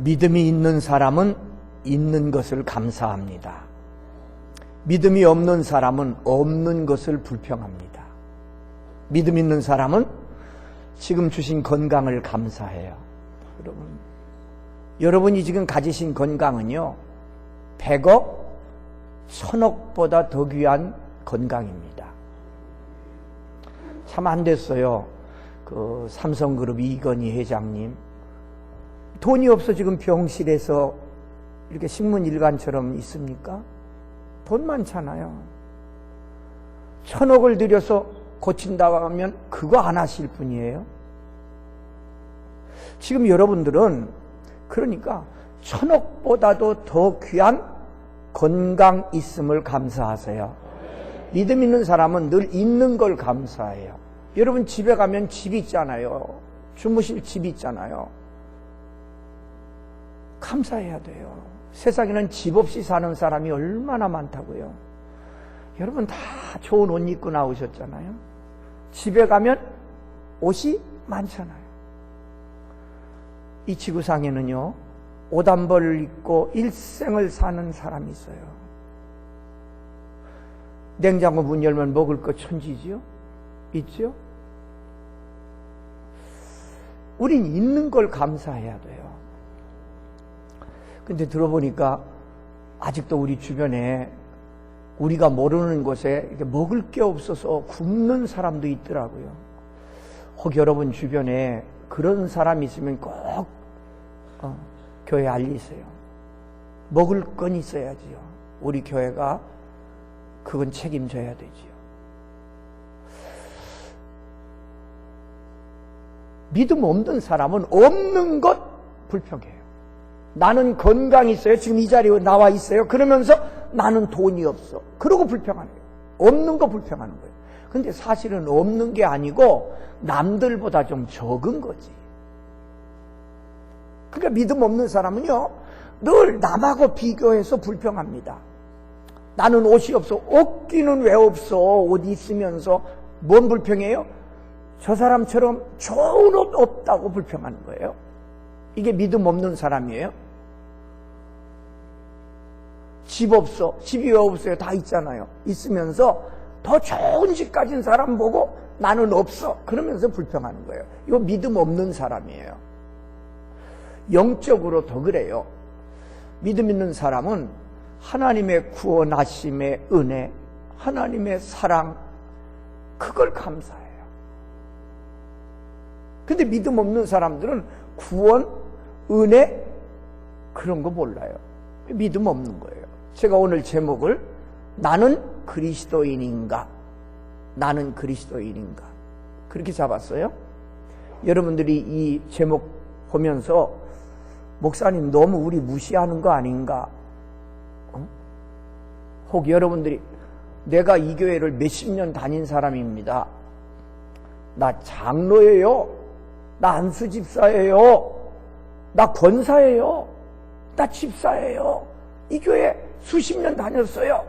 믿음이 있는 사람은 있는 것을 감사합니다. 믿음이 없는 사람은 없는 것을 불평합니다. 믿음 있는 사람은 지금 주신 건강을 감사해요. 여러분이 지금 가지신 건강은요, 100억, 1000억보다 더 귀한 건강입니다. 참 안 됐어요. 그 삼성그룹 이건희 회장님, 돈이 없어 지금 병실에서 이렇게 식문일관처럼 있습니까? 돈 많잖아요. 1000억을 들여서 고친다고 하면 그거 안 하실 분이에요. 지금 여러분들은 그러니까 1000억보다도 더 귀한 건강 있음을 감사하세요. 믿음 있는 사람은 늘 있는 걸 감사해요. 여러분 집에 가면 집 있잖아요. 주무실 집 있잖아요. 감사해야 돼요. 세상에는 집 없이 사는 사람이 얼마나 많다고요. 여러분 다 좋은 옷 입고 나오셨잖아요. 집에 가면 옷이 많잖아요. 이 지구상에는요, 옷 한 벌을 입고 일생을 사는 사람이 있어요. 냉장고 문 열면 먹을 거 천지지요? 있죠? 우린 있는 걸 감사해야 돼요. 근데 들어보니까 아직도 우리 주변에 우리가 모르는 곳에 이렇게 먹을 게 없어서 굶는 사람도 있더라고요. 혹 여러분 주변에 그런 사람이 있으면 꼭 교회에 알리세요. 먹을 건 있어야지요. 우리 교회가 그건 책임져야 되지요. 믿음 없는 사람은 없는 것 불평해요. 나는 건강이 있어요. 지금 이 자리에 나와 있어요. 그러면서 나는 돈이 없어. 그러고 불평하는 거예요. 없는 거 불평하는 거예요. 근데 사실은 없는 게 아니고 남들보다 좀 적은 거지. 그러니까 믿음 없는 사람은요, 늘 남하고 비교해서 불평합니다. 나는 옷이 없어. 없기는 왜 없어? 옷 있으면서 뭔 불평해요? 저 사람처럼 좋은 옷 없다고 불평하는 거예요. 이게 믿음 없는 사람이에요. 집 없어. 집이 왜 없어요? 다 있잖아요. 있으면서 더 좋은 집 가진 사람 보고 나는 없어. 그러면서 불평하는 거예요. 이거 믿음 없는 사람이에요. 영적으로 더 그래요. 믿음 있는 사람은 하나님의 구원하심의 은혜, 하나님의 사랑, 그걸 감사해요. 근데 믿음 없는 사람들은 구원, 은혜, 그런 거 몰라요. 믿음 없는 거예요. 제가 오늘 제목을 나는 그리스도인인가? 나는 그리스도인인가? 그렇게 잡았어요. 여러분들이 이 제목 보면서 목사님 너무 우리 무시하는 거 아닌가? 혹 여러분들이 내가 이 교회를 몇십 년 다닌 사람입니다. 나 장로예요. 나 안수 집사예요. 나 권사예요. 나 집사예요. 이 교회 수십 년 다녔어요.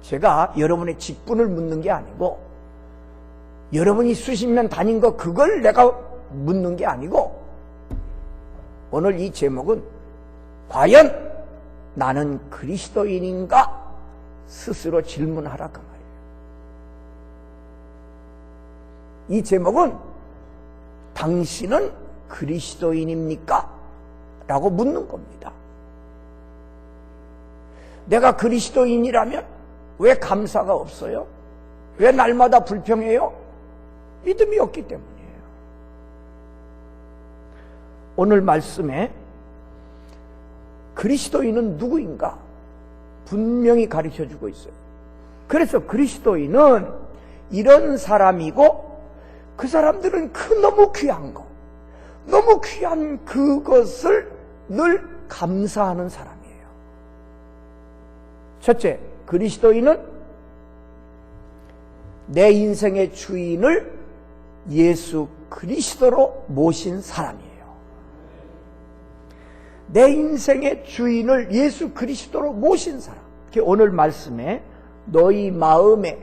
제가 여러분의 직분을 묻는 게 아니고 여러분이 수십 년 다닌 거 그걸 내가 묻는 게 아니고 오늘 이 제목은 과연 나는 그리스도인인가? 스스로 질문하라 그 말이에요. 이 제목은 당신은 그리스도인입니까? 라고 묻는 겁니다. 내가 그리스도인이라면 왜 감사가 없어요? 왜 날마다 불평해요? 믿음이 없기 때문이에요. 오늘 말씀에 그리스도인은 누구인가? 분명히 가르쳐주고 있어요. 그래서 그리스도인은 이런 사람이고 그 사람들은 너무 귀한 거, 너무 귀한 그것을 늘 감사하는 사람이에요. 첫째, 그리스도인은 내 인생의 주인을 예수 그리스도로 모신 사람이에요. 내 인생의 주인을 예수 그리스도로 모신 사람. 오늘 말씀에 너희 마음에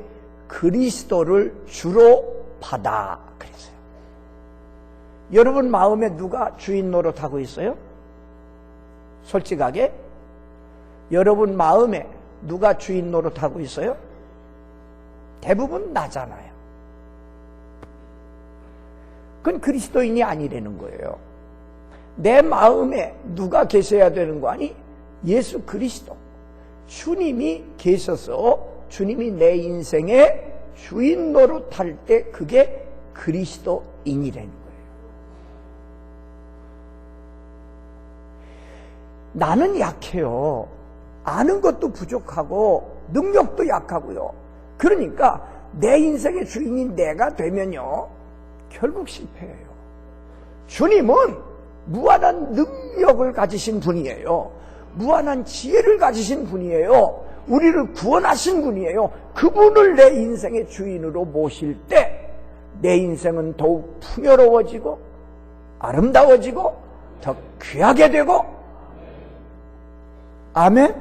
그리스도를 주로 받아 그랬어요. 여러분 마음에 누가 주인 노릇하고 있어요? 솔직하게 여러분 마음에 누가 주인 노릇하고 있어요? 대부분 나잖아요. 그건 그리스도인이 아니라는 거예요. 내 마음에 누가 계셔야 되는 거 아니? 예수 그리스도. 주님이 계셔서 주님이 내 인생의 주인 노릇할 때 그게 그리스도인이라는 거예요. 나는 약해요. 아는 것도 부족하고 능력도 약하고요. 그러니까 내 인생의 주인이 내가 되면요 결국 실패해요. 주님은 무한한 능력을 가지신 분이에요. 무한한 지혜를 가지신 분이에요. 우리를 구원하신 분이에요. 그분을 내 인생의 주인으로 모실 때 내 인생은 더욱 풍요로워지고 아름다워지고 더 귀하게 되고. 아멘?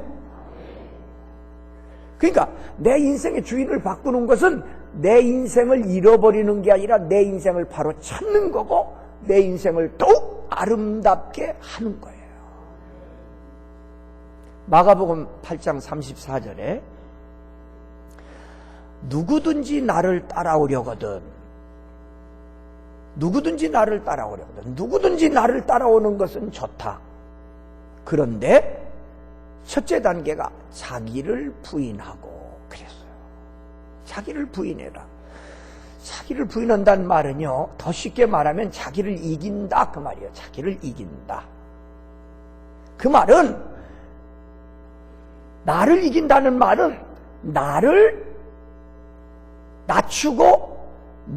그러니까 내 인생의 주인을 바꾸는 것은 내 인생을 잃어버리는 게 아니라 내 인생을 바로 찾는 거고 내 인생을 더욱 아름답게 하는 거예요. 마가복음 8장 34절에 누구든지 나를 따라오려거든 누구든지 나를 따라오는 것은 좋다. 그런데 첫째 단계가 자기를 부인하고 그랬어요. 자기를 부인해라. 자기를 부인한다는 말은요 더 쉽게 말하면 자기를 이긴다 그 말이에요. 자기를 이긴다. 그 말은 나를 이긴다는 말은 나를 낮추고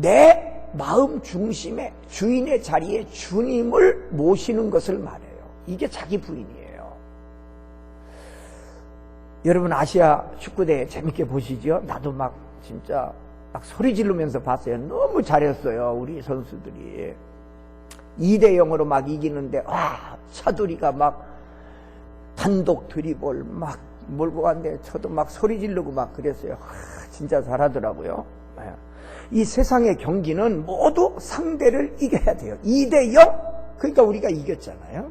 내 마음 중심에 주인의 자리에 주님을 모시는 것을 말해요. 이게 자기 부인이에요. 여러분 아시아 축구대회 재밌게 보시죠? 나도 막 진짜 막 소리 지르면서 봤어요. 너무 잘했어요. 우리 선수들이 2대0으로 막 이기는데 차두리가 막 단독 드리블 막 몰고 갔는데 저도 막 소리 지르고 막 그랬어요. 진짜 잘하더라고요. 이 세상의 경기는 모두 상대를 이겨야 돼요. 2대0 그러니까 우리가 이겼잖아요.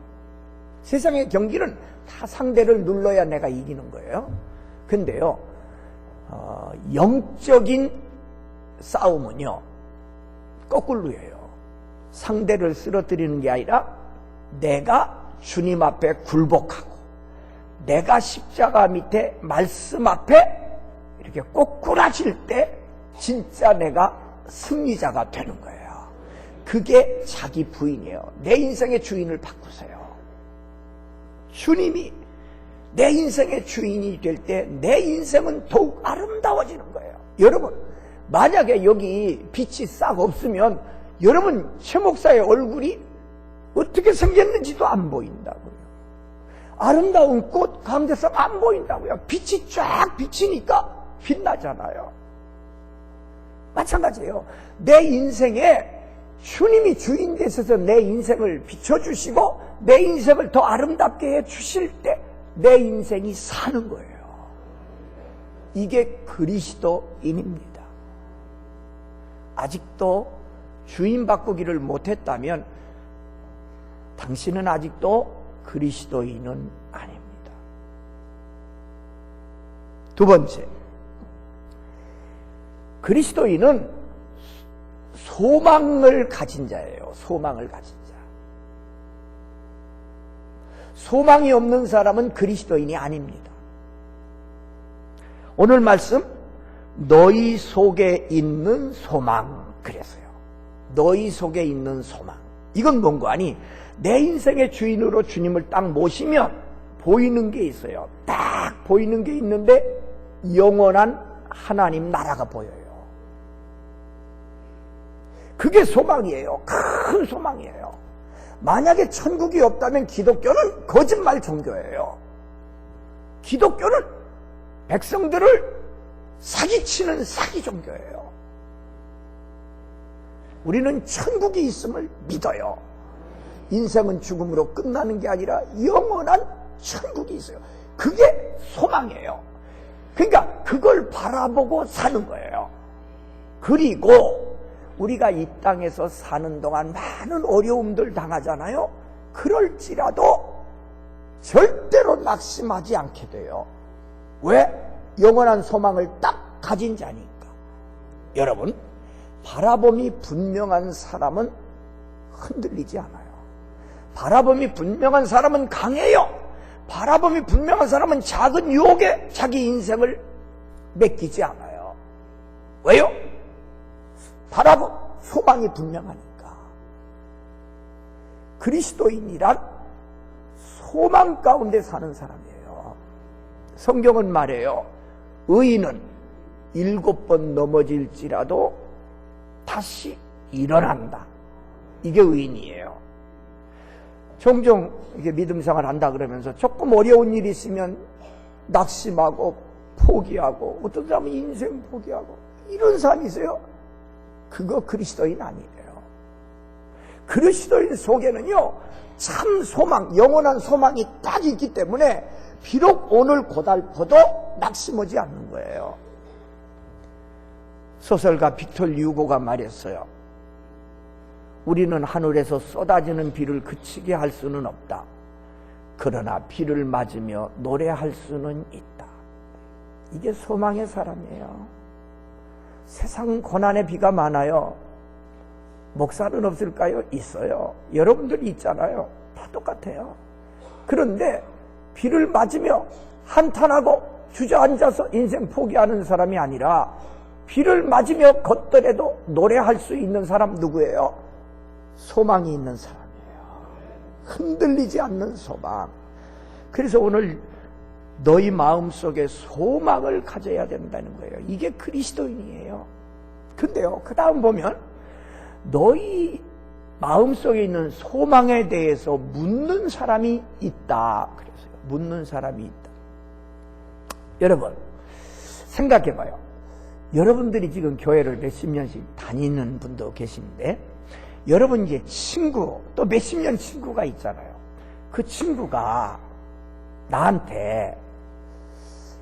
세상의 경기는 다 상대를 눌러야 내가 이기는 거예요. 근데요 영적인 싸움은요 거꾸로예요. 상대를 쓰러뜨리는 게 아니라 내가 주님 앞에 굴복하고 내가 십자가 밑에 말씀 앞에 이렇게 꼬꾸라질 때 진짜 내가 승리자가 되는 거예요. 그게 자기 부인이에요. 내 인생의 주인을 바꾸세요. 주님이 내 인생의 주인이 될 때 내 인생은 더욱 아름다워지는 거예요. 여러분 만약에 여기 빛이 싹 없으면 여러분 최 목사의 얼굴이 어떻게 생겼는지도 안 보인다고요. 아름다운 꽃 가운데서 안 보인다고요. 빛이 쫙 비치니까 빛나잖아요. 마찬가지예요. 내 인생에 주님이 주인 되셔서 내 인생을 비춰주시고 내 인생을 더 아름답게 해주실 때 내 인생이 사는 거예요. 이게 그리스도인입니다. 아직도 주인 바꾸기를 못했다면 당신은 아직도 그리스도인은 아닙니다. 두 번째, 그리스도인은 소망을 가진 자예요. 소망을 가진 자. 소망이 없는 사람은 그리스도인이 아닙니다. 오늘 말씀 너희 속에 있는 소망 그랬어요. 너희 속에 있는 소망. 이건 뭔가 아니 내 인생의 주인으로 주님을 딱 모시면 보이는 게 있어요. 딱 보이는 게 있는데 영원한 하나님 나라가 보여요. 그게 소망이에요. 큰 소망이에요. 만약에 천국이 없다면 기독교는 거짓말 종교예요. 기독교는 백성들을 사기치는 사기 종교예요. 우리는 천국이 있음을 믿어요. 인생은 죽음으로 끝나는 게 아니라 영원한 천국이 있어요. 그게 소망이에요. 그러니까 그걸 바라보고 사는 거예요. 그리고 우리가 이 땅에서 사는 동안 많은 어려움들 당하잖아요. 그럴지라도 절대로 낙심하지 않게 돼요. 왜? 영원한 소망을 딱 가진 자니까. 여러분, 바라봄이 분명한 사람은 흔들리지 않아요. 바라봄이 분명한 사람은 강해요. 바라봄이 분명한 사람은 작은 유혹에 자기 인생을 맡기지 않아요. 왜요? 바라봄, 소망이 분명하니까. 그리스도인이란 소망 가운데 사는 사람이에요. 성경은 말해요. 의인은 7번 넘어질지라도 다시 일어난다. 이게 의인이에요. 종종 이게 믿음 생활 한다 그러면서 조금 어려운 일이 있으면 낙심하고 포기하고 어떤 사람은 인생 포기하고 이런 사람이 있어요. 그거 그리스도인 아니에요. 그리스도인 속에는요, 참 소망, 영원한 소망이 딱 있기 때문에 비록 오늘 고달퍼도 낙심하지 않는 거예요. 소설가 빅토르 유고가 말했어요. 우리는 하늘에서 쏟아지는 비를 그치게 할 수는 없다. 그러나 비를 맞으며 노래할 수는 있다. 이게 소망의 사람이에요. 세상 고난의 비가 많아요. 목사는 없을까요? 있어요. 여러분들이 있잖아요. 다 똑같아요. 그런데 비를 맞으며 한탄하고 주저앉아서 인생 포기하는 사람이 아니라 비를 맞으며 걷더라도 노래할 수 있는 사람 누구예요? 소망이 있는 사람이에요. 흔들리지 않는 소망. 그래서 오늘 너희 마음속에 소망을 가져야 된다는 거예요. 이게 그리스도인이에요. 근데요, 그 다음 보면 너희 마음속에 있는 소망에 대해서 묻는 사람이 있다. 그래서요. 묻는 사람이 있다. 여러분, 생각해봐요. 여러분들이 지금 교회를 몇십 년씩 다니는 분도 계신데, 여러분 이제 친구, 또 몇십 년 친구가 있잖아요. 그 친구가 나한테,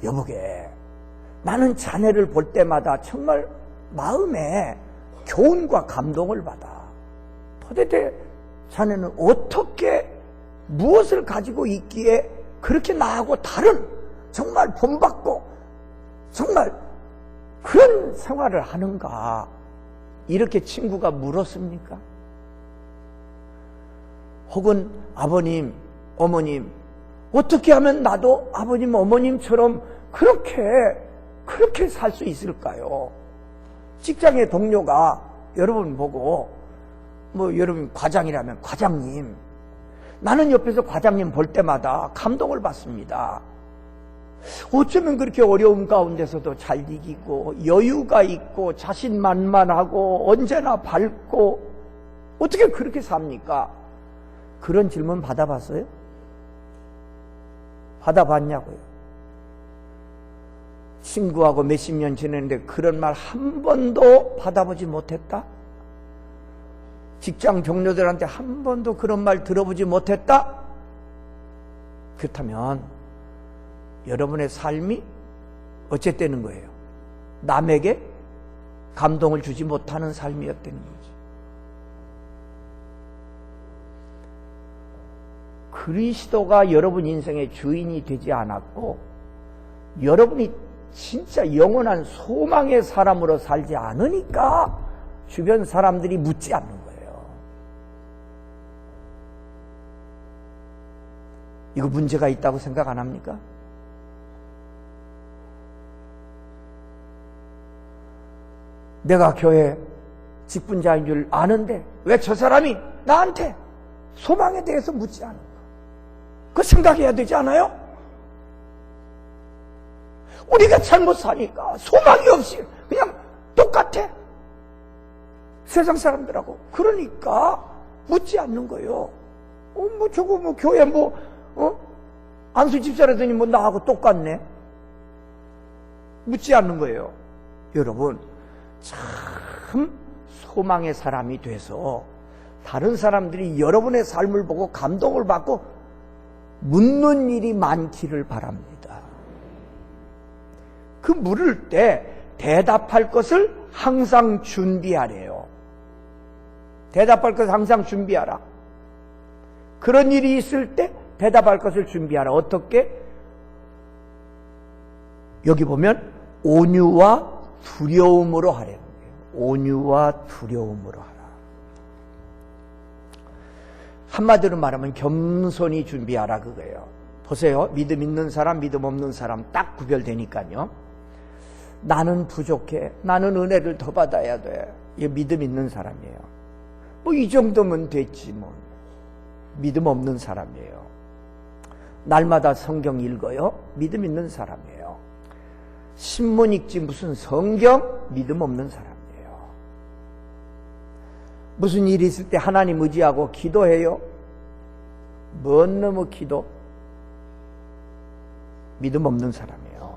여보게, 나는 자네를 볼 때마다 정말 마음에 교훈과 감동을 받아. 도대체 자네는 어떻게, 무엇을 가지고 있기에 그렇게 나하고 다른, 정말 본받고, 정말 그런 생활을 하는가? 이렇게 친구가 물었습니까? 혹은 아버님, 어머님, 어떻게 하면 나도 아버님, 어머님처럼 그렇게 살 수 있을까요? 직장의 동료가 여러분 보고, 여러분 과장이라면 과장님, 나는 옆에서 과장님 볼 때마다 감동을 받습니다. 어쩌면 그렇게 어려운 가운데서도 잘 이기고 여유가 있고 자신만만하고 언제나 밝고 어떻게 그렇게 삽니까? 그런 질문 받아봤어요? 받아봤냐고요? 친구하고 몇십 년 지냈는데 그런 말 한 번도 받아보지 못했다? 직장 동료들한테 한 번도 그런 말 들어보지 못했다? 그렇다면 여러분의 삶이 어쨌다는 거예요? 남에게 감동을 주지 못하는 삶이었다는 거죠. 그리스도가 여러분 인생의 주인이 되지 않았고 여러분이 진짜 영원한 소망의 사람으로 살지 않으니까 주변 사람들이 묻지 않는 거예요. 이거 문제가 있다고 생각 안 합니까? 내가 교회 직분자인 줄 아는데 왜 저 사람이 나한테 소망에 대해서 묻지 않은가? 그거 생각해야 되지 않아요? 우리가 잘못 사니까 소망이 없이 그냥 똑같아. 세상 사람들하고. 그러니까 묻지 않는 거예요. 저거 교회 안수 집사라더니 나하고 똑같네. 묻지 않는 거예요. 여러분, 참 소망의 사람이 돼서 다른 사람들이 여러분의 삶을 보고 감동을 받고 묻는 일이 많기를 바랍니다. 그 물을 때 대답할 것을 항상 준비하래요. 대답할 것을 항상 준비하라. 그런 일이 있을 때 대답할 것을 준비하라. 어떻게? 여기 보면 온유와 두려움으로 하라는 거예요. 온유와 두려움으로 하라. 한마디로 말하면 겸손히 준비하라 그거예요. 보세요. 믿음 있는 사람, 믿음 없는 사람 딱 구별되니까요. 나는 부족해. 나는 은혜를 더 받아야 돼. 이게 믿음 있는 사람이에요. 뭐 이 정도면 됐지 뭐. 믿음 없는 사람이에요. 날마다 성경 읽어요. 믿음 있는 사람이에요. 신문 읽지 무슨 성경? 믿음 없는 사람이에요. 무슨 일이 있을 때 하나님 의지하고 기도해요. 뭔 놈의 기도? 믿음 없는 사람이에요.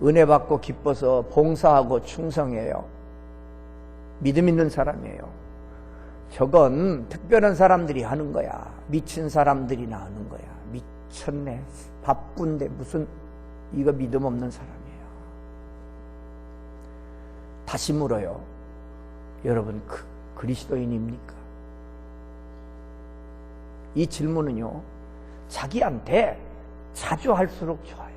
은혜 받고 기뻐서 봉사하고 충성해요. 믿음 있는 사람이에요. 저건 특별한 사람들이 하는 거야. 미친 사람들이나 하는 거야. 미쳤네. 바쁜데 무슨 이거 믿음 없는 사람이에요. 다시 물어요. 여러분 그리스도인입니까? 이 질문은요. 자기한테 자주 할수록 좋아요.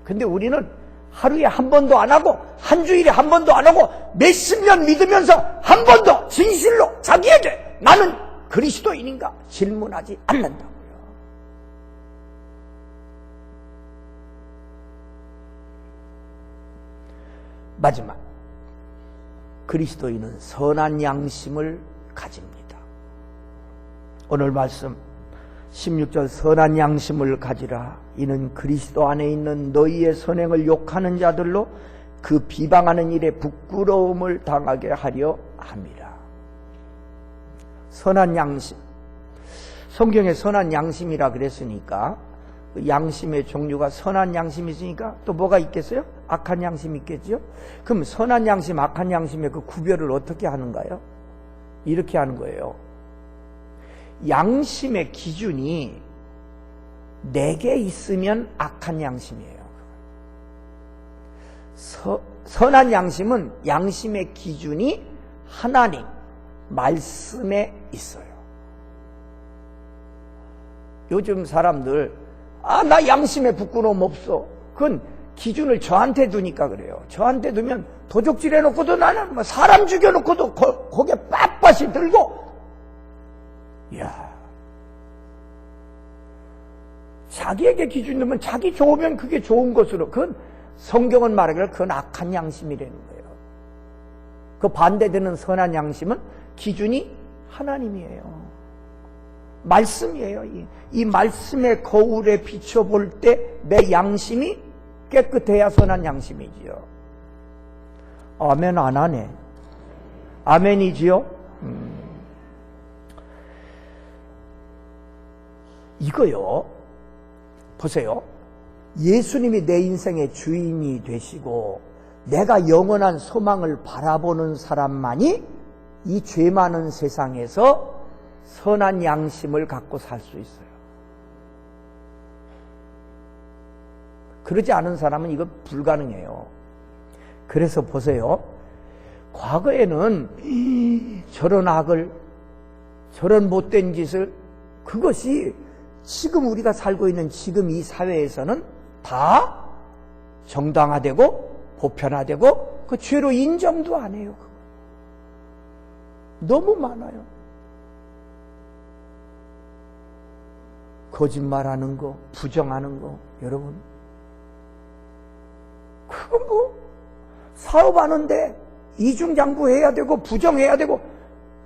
근데 우리는 하루에 한 번도 안 하고 한 주일에 한 번도 안 하고 몇십 년 믿으면서 한 번도 진실로 자기에게 나는 그리스도인인가 질문하지 않는다고요. 마지막, 그리스도인은 선한 양심을 가집니다. 오늘 말씀 16절 선한 양심을 가지라. 이는 그리스도 안에 있는 너희의 선행을 욕하는 자들로 그 비방하는 일에 부끄러움을 당하게 하려 함이라. 선한 양심. 성경에 선한 양심이라 그랬으니까 양심의 종류가 선한 양심이 있으니까 또 뭐가 있겠어요? 악한 양심이 있겠죠? 그럼 선한 양심, 악한 양심의 그 구별을 어떻게 하는가요? 이렇게 하는 거예요. 양심의 기준이 4개 있으면 악한 양심이에요. 선한 양심은 양심의 기준이 하나님 말씀에 있어요. 요즘 사람들 나 양심에 부끄러움 없어. 그건 기준을 저한테 두니까 그래요. 저한테 두면 도적질 해놓고도 나는 뭐 사람 죽여놓고도 고개 빳빳이 들고 자기에게 기준 두면 자기 좋으면 그게 좋은 것으로, 그건 성경은 말하기를 그건 악한 양심이라는 거예요. 그 반대되는 선한 양심은 기준이 하나님이에요. 말씀이에요. 이 말씀의 거울에 비춰볼 때 내 양심이 깨끗해야 선한 양심이지요. 아멘 안 하네. 아멘이지요? 이거요. 보세요. 예수님이 내 인생의 주인이 되시고 내가 영원한 소망을 바라보는 사람만이 이 죄 많은 세상에서 선한 양심을 갖고 살 수 있어요. 그러지 않은 사람은 이거 불가능해요. 그래서 보세요. 과거에는 저런 악을, 저런 못된 짓을, 그것이 지금 우리가 살고 있는 지금 이 사회에서는 다 정당화되고 보편화되고 그 죄로 인정도 안 해요. 너무 많아요. 거짓말하는 거, 부정하는 거, 여러분. 그거 뭐 사업하는데 이중장부해야 되고 부정해야 되고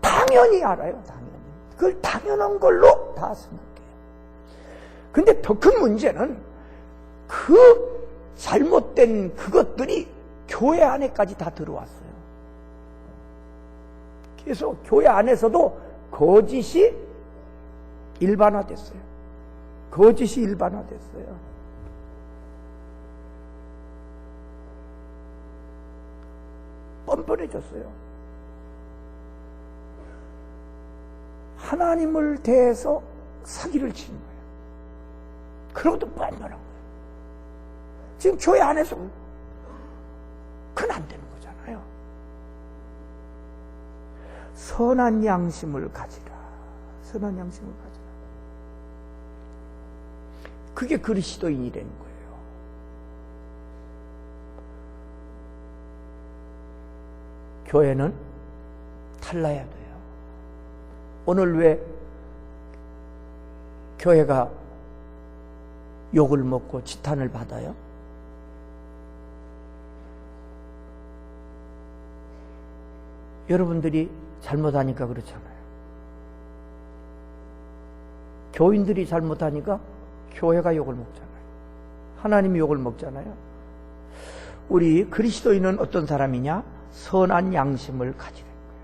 당연히 알아요. 당연히. 그걸 당연한 걸로 다 생각해요. 근데 더 큰 문제는 그 잘못된 그것들이 교회 안에까지 다 들어왔어요. 그래서 교회 안에서도 거짓이 일반화됐어요. 거짓이 일반화됐어요. 뻔뻔해졌어요. 하나님을 대해서 사기를 치는 거예요. 그러고도 뻔뻔한 거예요. 지금 교회 안에서 그건 안 되는 거잖아요. 선한 양심을 가지라. 선한 양심을 가지라. 그게 그리스도인이 되는 거예요. 교회는 달라야 돼요. 오늘 왜 교회가 욕을 먹고 지탄을 받아요? 여러분들이 잘못하니까 그렇잖아요. 교인들이 잘못하니까 교회가 욕을 먹잖아요. 하나님이 욕을 먹잖아요. 우리 그리스도인은 어떤 사람이냐? 선한 양심을 가지는 거예요.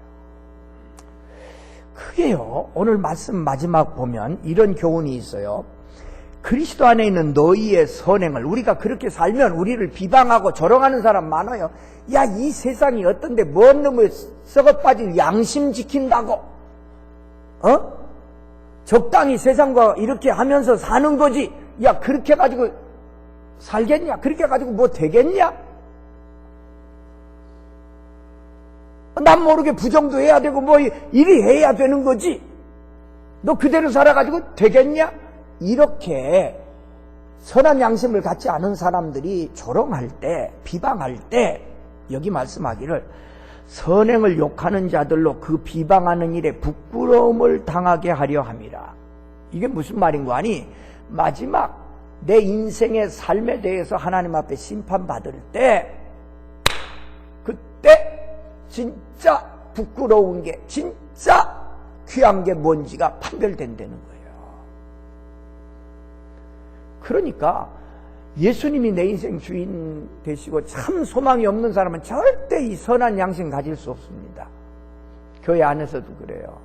그게요, 오늘 말씀 마지막 보면 이런 교훈이 있어요. 그리스도 안에 있는 너희의 선행을, 우리가 그렇게 살면 우리를 비방하고 조롱하는 사람 많아요. 야, 이 세상이 어떤데 뭔 놈의 썩어빠질 양심 지킨다고 적당히 세상과 이렇게 하면서 사는 거지. 야, 그렇게 가지고 살겠냐? 그렇게 가지고 뭐 되겠냐? 난 모르게 부정도 해야 되고 뭐 이리 해야 되는 거지. 너 그대로 살아가지고 되겠냐? 이렇게 선한 양심을 갖지 않은 사람들이 조롱할 때, 비방할 때 여기 말씀하기를 선행을 욕하는 자들로 그 비방하는 일에 부끄러움을 당하게 하려 함이라. 이게 무슨 말인가 하니, 마지막 내 인생의 삶에 대해서 하나님 앞에 심판받을 때, 그때 진짜 부끄러운 게, 진짜 귀한 게 뭔지가 판별된다는 거예요. 그러니까 예수님이 내 인생 주인 되시고 참 소망이 없는 사람은 절대 이 선한 양심 가질 수 없습니다. 교회 안에서도 그래요.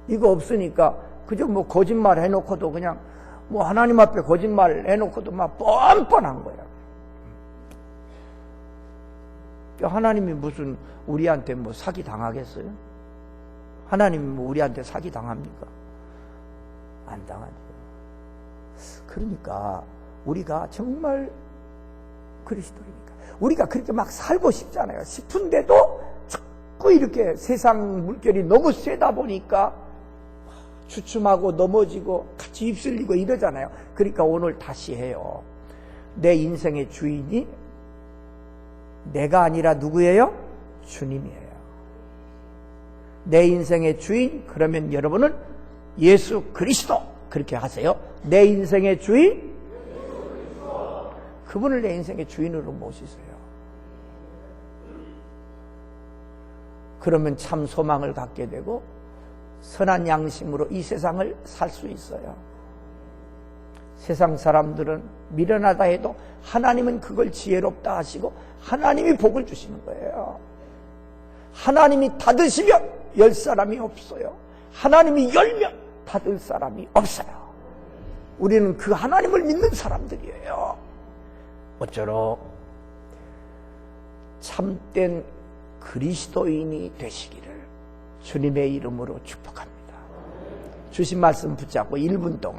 이거 없으니까 그저 뭐 거짓말 해놓고도 그냥 뭐 하나님 앞에 거짓말 해놓고도 막 뻔뻔한 거야. 하나님이 무슨 우리한테 뭐 사기 당하겠어요? 하나님이 뭐 우리한테 사기 당합니까? 안 당하죠. 그러니까 우리가 정말 그리스도이니까 우리가 그렇게 막 살고 싶잖아요. 싶은데도 자꾸 이렇게 세상 물결이 너무 세다 보니까 주춤하고 넘어지고 같이 휩쓸리고 이러잖아요. 그러니까 오늘 다시 해요. 내 인생의 주인이 내가 아니라 누구예요? 주님이에요. 내 인생의 주인, 그러면 여러분은 예수 그리스도 그렇게 하세요. 내 인생의 주인, 그분을 내 인생의 주인으로 모시세요. 그러면 참 소망을 갖게 되고 선한 양심으로 이 세상을 살 수 있어요. 세상 사람들은 미련하다 해도 하나님은 그걸 지혜롭다 하시고 하나님이 복을 주시는 거예요. 하나님이 닫으시면 열 사람이 없어요. 하나님이 열면 닫을 사람이 없어요. 우리는 그 하나님을 믿는 사람들이에요. 어쩌록 참된 그리스도인이 되시기를 주님의 이름으로 축복합니다. 주신 말씀 붙잡고 1분 동안